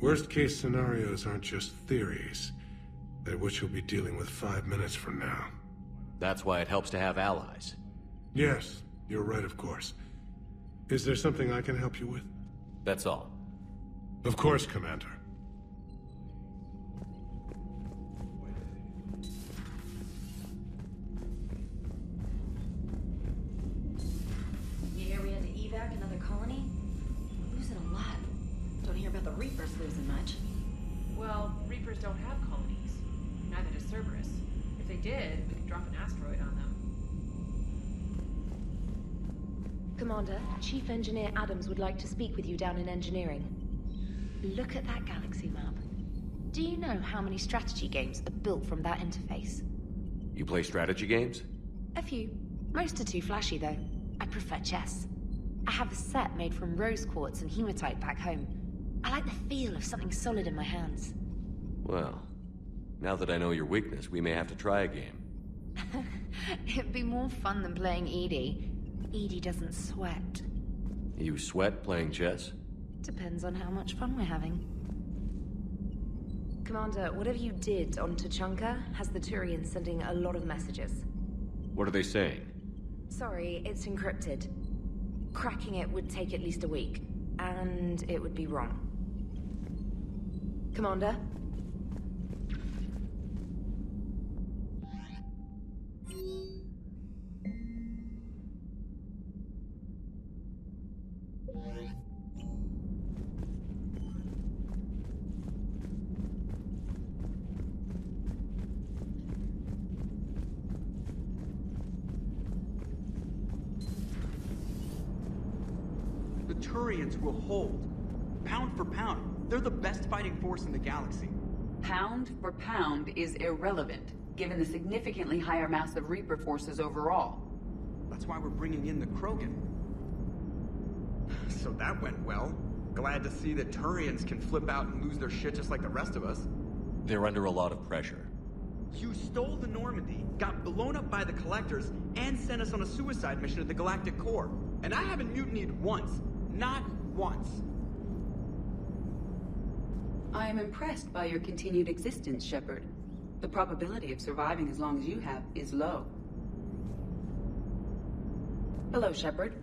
Worst case scenarios aren't just theories. They're what you'll be dealing with 5 minutes from now. That's why it helps to have allies. Yes, you're right, of course. Is there something I can help you with? That's all. Of course, Commander. You hear we had to evac another colony? We're losing a lot. Don't hear about the Reapers losing much. Well, Reapers don't have colonies. Neither does Cerberus. If they did, we could drop an asteroid on them. Commander, Chief Engineer Adams would like to speak with you down in engineering. Look at that galaxy map. Do you know how many strategy games are built from that interface? You play strategy games? A few. Most are too flashy, though. I prefer chess. I have a set made from rose quartz and hematite back home. I like the feel of something solid in my hands. Well, now that I know your weakness, we may have to try a game. It'd be more fun than playing Edie. Edie doesn't sweat. You sweat playing chess? Depends on how much fun we're having. Commander, whatever you did on Tuchanka has the Turians sending a lot of messages. What are they saying? Sorry, it's encrypted. Cracking it would take at least a week, and it would be wrong. Commander? The Turians will hold. Pound for pound, they're the best fighting force in the galaxy. Pound for pound is irrelevant, given the significantly higher mass of Reaper forces overall. That's why we're bringing in the Krogan. So that went well. Glad to see that Turians can flip out and lose their shit just like the rest of us. They're under a lot of pressure. You stole the Normandy, got blown up by the Collectors, and sent us on a suicide mission to the Galactic Core. And I haven't mutinied once. Not once. I am impressed by your continued existence, Shepard. The probability of surviving as long as you have is low. Hello, Shepard.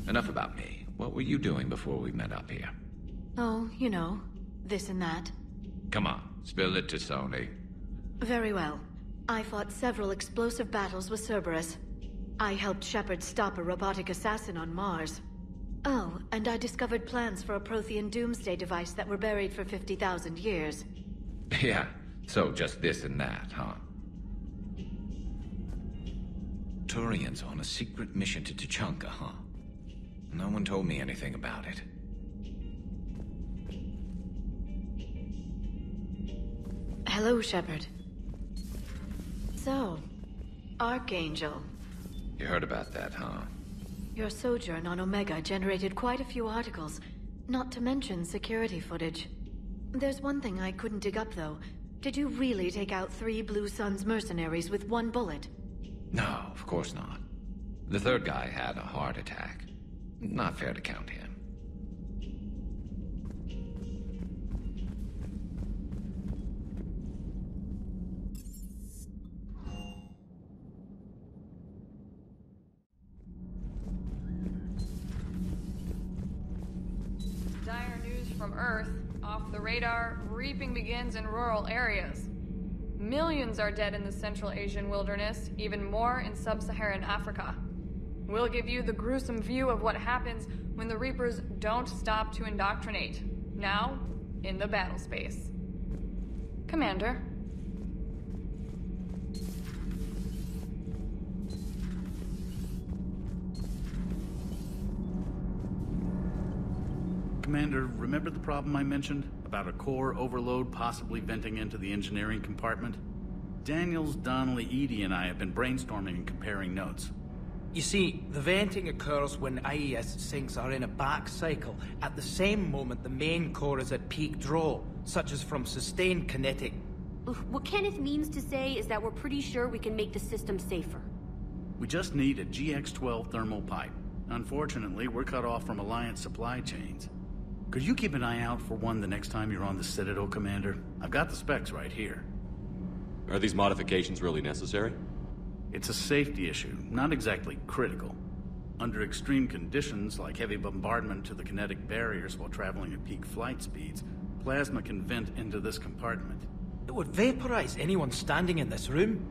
Enough about me. What were you doing before we met up here? Oh, you know, this and that. Come on, spill it to Sony. Very well. I fought several explosive battles with Cerberus. I helped Shepard stop a robotic assassin on Mars. Oh, and I discovered plans for a Prothean doomsday device that were buried for 50,000 years. Yeah, so just this and that, huh? Turians on a secret mission to Tuchanka, huh? No one told me anything about it. Hello, Shepard. So, Archangel. You heard about that, huh? Your sojourn on Omega generated quite a few articles, not to mention security footage. There's one thing I couldn't dig up, though. Did you really take out 3 Blue Suns mercenaries with 1 bullet? No, of course not. The third guy had a heart attack. Not fair to count him. Dire news from Earth. Off the radar, reaping begins in rural areas. Millions are dead in the Central Asian wilderness, even more in sub-Saharan Africa. We'll give you the gruesome view of what happens when the Reapers don't stop to indoctrinate. Now, in the battle space. Commander. Commander, remember the problem I mentioned? About a core overload possibly venting into the engineering compartment? Daniels, Donnelly, Edie, and I have been brainstorming and comparing notes. You see, the venting occurs when IES sinks are in a back cycle. At the same moment, the main core is at peak draw, such as from sustained kinetic. What Kenneth means to say is that we're pretty sure we can make the system safer. We just need a GX-12 thermal pipe. Unfortunately, we're cut off from Alliance supply chains. Could you keep an eye out for one the next time you're on the Citadel, Commander? I've got the specs right here. Are these modifications really necessary? It's a safety issue, not exactly critical. Under extreme conditions, like heavy bombardment to the kinetic barriers while traveling at peak flight speeds, plasma can vent into this compartment. It would vaporize anyone standing in this room.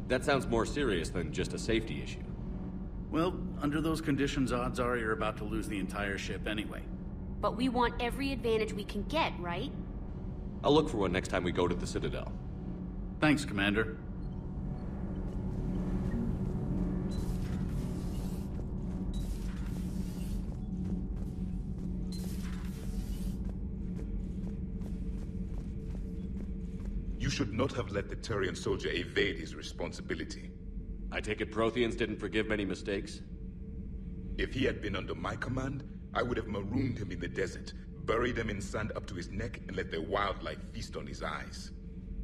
That sounds more serious than just a safety issue. Well, under those conditions, odds are you're about to lose the entire ship anyway. But we want every advantage we can get, right? I'll look for one next time we go to the Citadel. Thanks, Commander. You should not have let the Turian soldier evade his responsibility. I take it Protheans didn't forgive many mistakes? If he had been under my command, I would have marooned him in the desert, buried him in sand up to his neck, and let the wildlife feast on his eyes.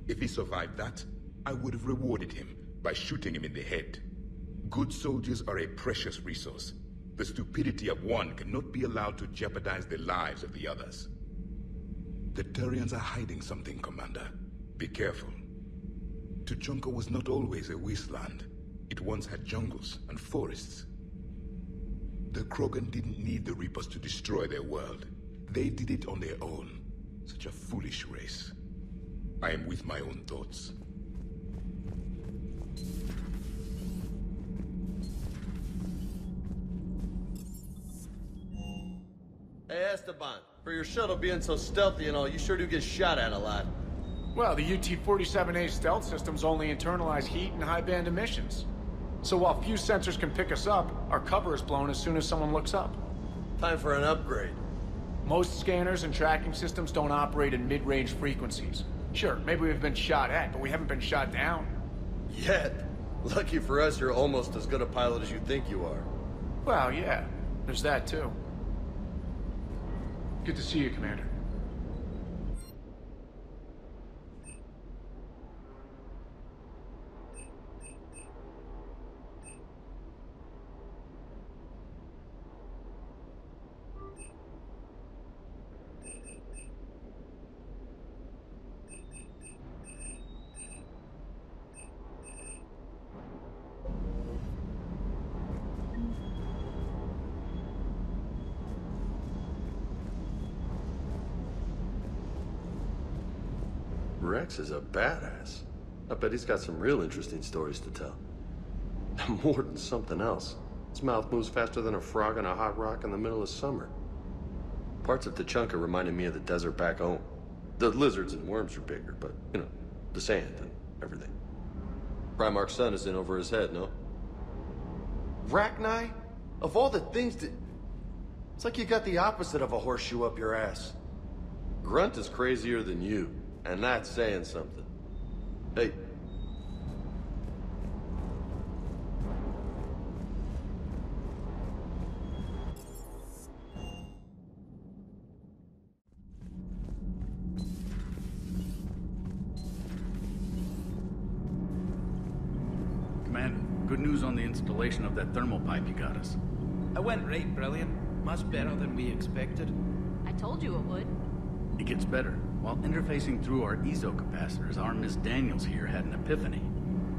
If he survived that, I would have rewarded him by shooting him in the head. Good soldiers are a precious resource. The stupidity of one cannot be allowed to jeopardize the lives of the others. The Turians are hiding something, Commander. Be careful. Tuchanka was not always a wasteland. It once had jungles and forests. The Krogan didn't need the Reapers to destroy their world. They did it on their own. Such a foolish race. I am with my own thoughts. Hey, Esteban, for your shuttle being so stealthy and all, you sure do get shot at a lot. Well, the UT-47A stealth systems only internalize heat and high-band emissions. So while few sensors can pick us up, our cover is blown as soon as someone looks up. Time for an upgrade. Most scanners and tracking systems don't operate in mid-range frequencies. Sure, maybe we've been shot at, but we haven't been shot down. Yet. Lucky for us, you're almost as good a pilot as you think you are. Well, yeah. There's that, too. Good to see you, Commander. Rex is a badass. I bet he's got some real interesting stories to tell. More than something else. His mouth moves faster than a frog on a hot rock in the middle of summer. Parts of Tuchanka reminded me of the desert back home. The lizards and worms are bigger, but, you know, the sand and everything. Primarch's sun is in over his head, no? Rachni? Of all the things that... It's like you got the opposite of a horseshoe up your ass. Grunt is crazier than you. And that's saying something. Hey. Commander, good news on the installation of that thermal pipe you got us. It went right brilliant. Much better than we expected. I told you it would. It gets better. While interfacing through our ESO capacitors, our Miss Daniels here had an epiphany.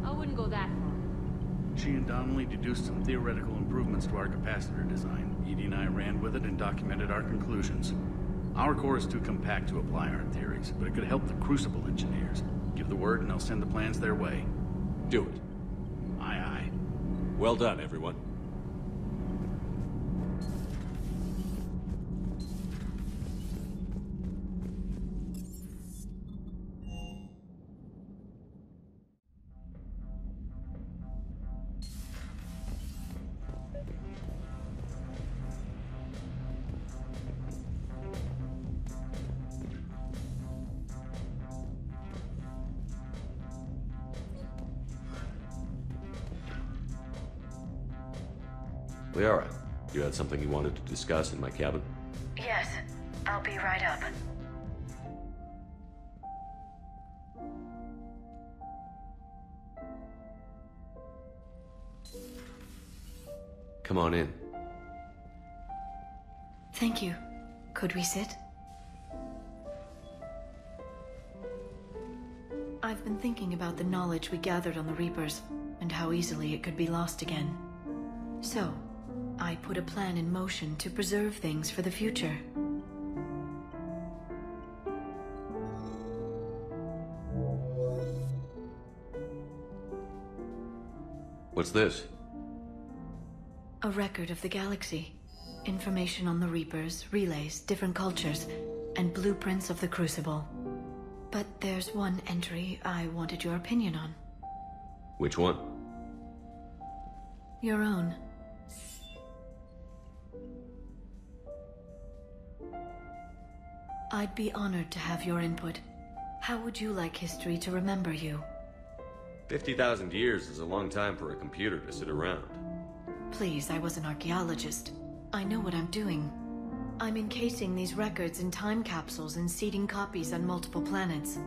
I wouldn't go that far. She and Donnelly deduced some theoretical improvements to our capacitor design. Edie and I ran with it and documented our conclusions. Our core is too compact to apply our theories, but it could help the Crucible engineers. Give the word and I'll send the plans their way. Do it. Aye, aye. Well done, everyone. Liara, you had something you wanted to discuss in my cabin? Yes, I'll be right up. Come on in. Thank you. Could we sit? I've been thinking about the knowledge we gathered on the Reapers, and how easily it could be lost again. So, I put a plan in motion to preserve things for the future. What's this? A record of the galaxy. Information on the Reapers, relays, different cultures, and blueprints of the Crucible. But there's one entry I wanted your opinion on. Which one? Your own. I'd be honored to have your input. How would you like history to remember you? 50,000 years is a long time for a computer to sit around. Please, I was an archaeologist. I know what I'm doing. I'm encasing these records in time capsules and seeding copies on multiple planets.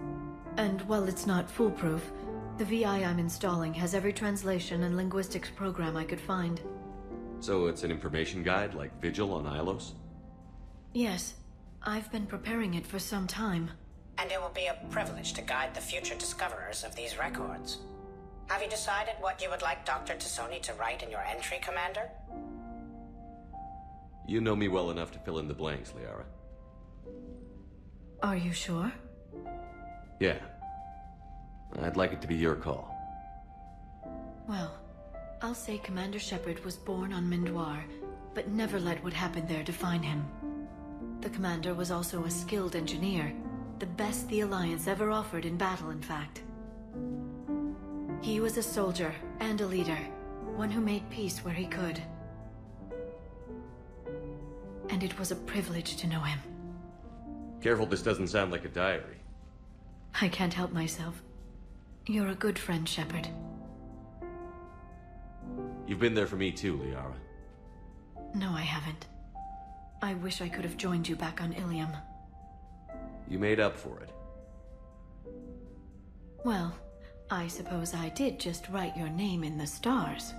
And while it's not foolproof, the VI I'm installing has every translation and linguistics program I could find. So it's an information guide like Vigil on Ilos? Yes. I've been preparing it for some time. And it will be a privilege to guide the future discoverers of these records. Have you decided what you would like Dr. Tassoni to write in your entry, Commander? You know me well enough to fill in the blanks, Liara. Are you sure? Yeah. I'd like it to be your call. Well, I'll say Commander Shepard was born on Mindoir, but never let what happened there define him. The Commander was also a skilled engineer, the best the Alliance ever offered in battle, in fact. He was a soldier and a leader, one who made peace where he could. And it was a privilege to know him. Careful, this doesn't sound like a diary. I can't help myself. You're a good friend, Shepard. You've been there for me too, Liara. No, I haven't. I wish I could have joined you back on Ilium. You made up for it. Well, I suppose I did just write your name in the stars.